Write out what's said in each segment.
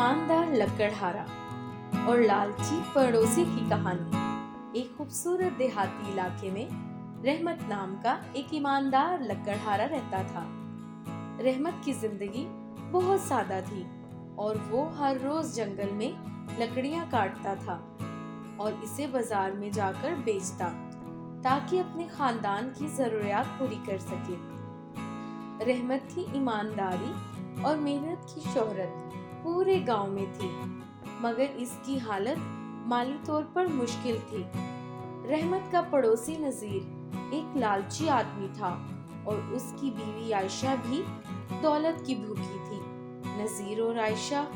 ईमानदार लकड़हारा और लालची पड़ोसी की कहानी। एक खूबसूरत देहाती इलाके में रहमत नाम का एक ईमानदार लकड़हारा रहता था। रहमत की जिंदगी बहुत सादा थी और वो हर रोज जंगल में लकड़ियां काटता था और इसे बाजार में जाकर बेचता ताकि अपने खानदान की जरूरियात पूरी कर सके। रहमत की ईमानदारी और मेहनत की शोहरत पूरे गांव में थी, मगर इसकी हालत माली तौर पर मुश्किल थी। रहमत का पड़ोसी नजीर एक लालची आदमी था और उसकी बीवी आयशा भी दौलत की भूखी थी। नजीर और आयशा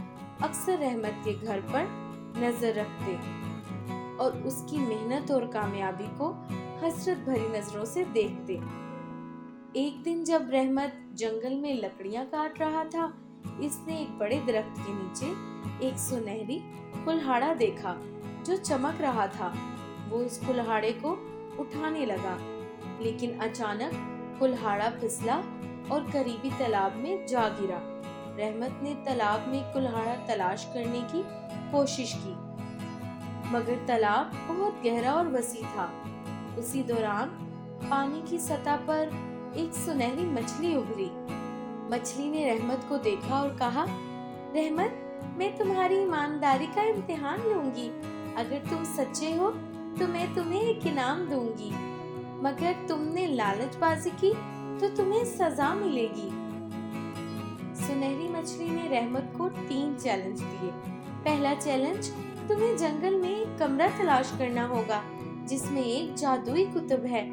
अक्सर रहमत के घर पर नजर रखते और उसकी मेहनत और कामयाबी को हसरत भरी नजरों से देखते। एक दिन जब रहमत जंगल में लकड़ियां काट रहा था, इसने एक बड़े दरख्त के नीचे एक सुनहरी कुल्हाड़ा देखा जो चमक रहा था। वो इस कुल्हाड़े को उठाने लगा, लेकिन अचानक कुल्हाड़ा फिसला और करीबी तालाब में जा गिरा। रहमत ने तालाब में कुल्हाड़ा तलाश करने की कोशिश की, मगर तालाब बहुत गहरा और वसी था। उसी दौरान पानी की सतह पर एक सुनहरी मछली उभरी। मछली ने रहमत को देखा और कहा, रहमत, मैं तुम्हारी ईमानदारी का इम्तिहान लूंगी। अगर तुम सच्चे हो तो मैं तुम्हें एक इनाम दूंगी, मगर तुमने लालचबाजी की तो तुम्हें सजा मिलेगी। सुनहरी मछली ने रहमत को 3 चैलेंज दिए। पहला चैलेंज, तुम्हें जंगल में एक कमरा तलाश करना होगा जिसमें एक जादुई कुतुब है।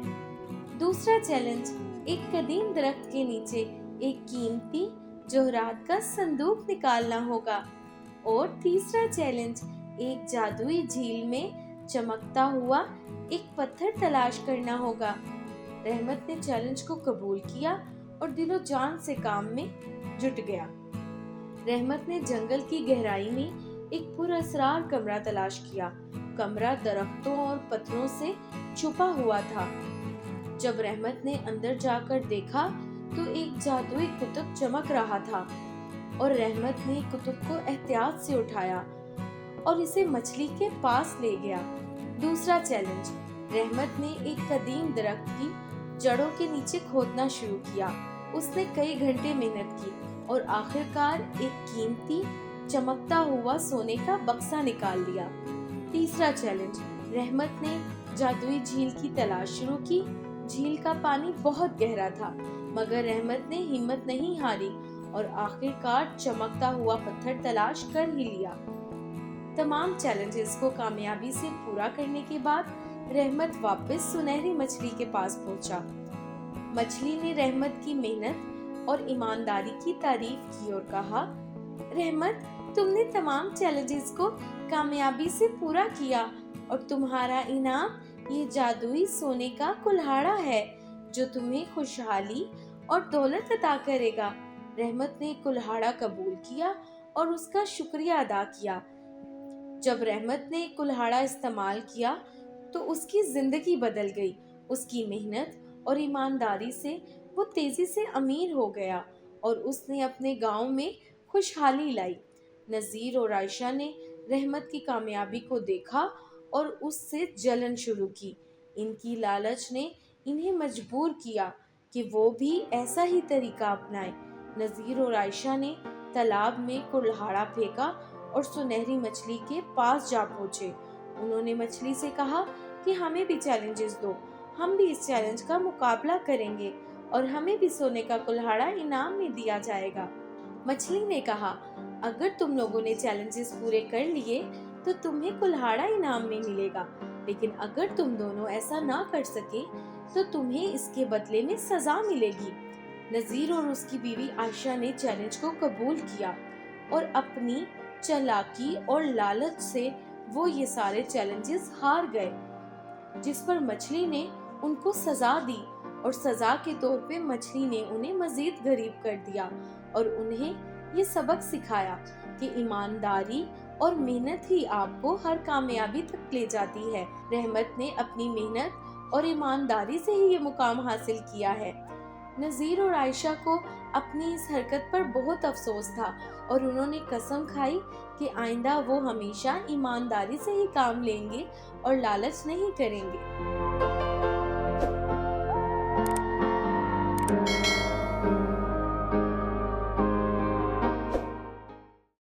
दूसरा चैलेंज, एक कदीम दरख्त के नीचे एक कीमती जोहरात का संदूक निकालना होगा। और तीसरा चैलेंज, एक जादुई झील में चमकता हुआ एक पत्थर तलाश करना होगा। रहमत ने चैलेंज को कबूल किया और दिलो जान से काम में जुट गया। रहमत ने जंगल की गहराई में एक पुरअसरार कमरा तलाश किया। कमरा दरख्तों और पत्थरों से छुपा हुआ था। जब रहमत ने अंदर जाकर देखा तो एक जादुई कुतुब चमक रहा था और रहमत ने कुतुब को एहतियात से उठाया और इसे मछली के पास ले गया। दूसरा चैलेंज, रहमत ने एक कदीम दरख्त की जड़ों के नीचे खोदना शुरू किया। उसने कई घंटे मेहनत की और आखिरकार एक कीमती चमकता हुआ सोने का बक्सा निकाल लिया। तीसरा चैलेंज, रहमत ने जादुई झील की तलाश शुरू की। झील का पानी बहुत गहरा था, मगर रहमत ने हिम्मत नहीं हारी और आखिरकार चमकता हुआ पत्थर तलाश कर ही लिया। तमाम चैलेंजेस को कामयाबी से पूरा करने के बाद रहमत वापस सुनहरी मछली के पास पहुंचा। मछली ने रहमत की मेहनत और ईमानदारी की तारीफ की और कहा, रहमत, तुमने तमाम चैलेंजेस को कामयाबी से पूरा किया और तुम्हारा इनाम ये जादुई सोने का कुल्हाड़ा है जो तुम्हें खुशहाली और दौलत अता करेगा। रहमत ने कुल्हाड़ा कबूल किया और उसका शुक्रिया अदा किया। जब रहमत ने कुल्हाड़ा इस्तेमाल किया तो उसकी जिंदगी बदल गई। उसकी मेहनत और ईमानदारी से वो तेजी से अमीर हो गया और उसने अपने गांव में खुशहाली लाई। नजीर और आयशा ने रहमत की कामयाबी को देखा और उससे जलन शुरू की। इनकी लालच ने इन्हें मजबूर किया कि वो भी ऐसा ही तरीका अपनाए। नजीर और आयशा ने तालाब में कुल्हाड़ा फेंका और सुनहरी मछली के पास जा पहुंचे। उन्होंने मछली से कहा कि हमें भी चैलेंजेस दो, हम भी इस चैलेंज का मुकाबला करेंगे और हमें भी सोने का कुल्हाड़ा इनाम में दिया जाएगा। मछली ने कहा, अगर तुम लोगों ने चैलेंजेस पूरे कर लिए तो तुम्हें कुल्हाड़ा इनाम में मिलेगा, लेकिन अगर तुम दोनों ऐसा ना कर सके तो तुम्हें इसके बदले में सजा मिलेगी। नजीर और उसकी बीवी आयशा ने चैलेंज को कबूल किया और अपनी चालाकी और लालच से वो ये सारे चैलेंजेस हार गए, जिस पर मछली ने उनको सजा दी और सजा के तौर पे मछली ने उन्हें मजीद गरीब कर दिया और उन्हें ये सबक सिखाया कि ईमानदारी और मेहनत ही आपको हर कामयाबी तक ले जाती है। रहमत ने अपनी मेहनत और ईमानदारी से ही ये मुकाम हासिल किया है। नजीर और आयशा को अपनी इस हरकत पर बहुत अफसोस था اور انہوں نے قسم کھائی کہ آئندہ وہ ہمیشہ ایمانداری سے ہی کام لیں گے اور لالچ نہیں کریں گے۔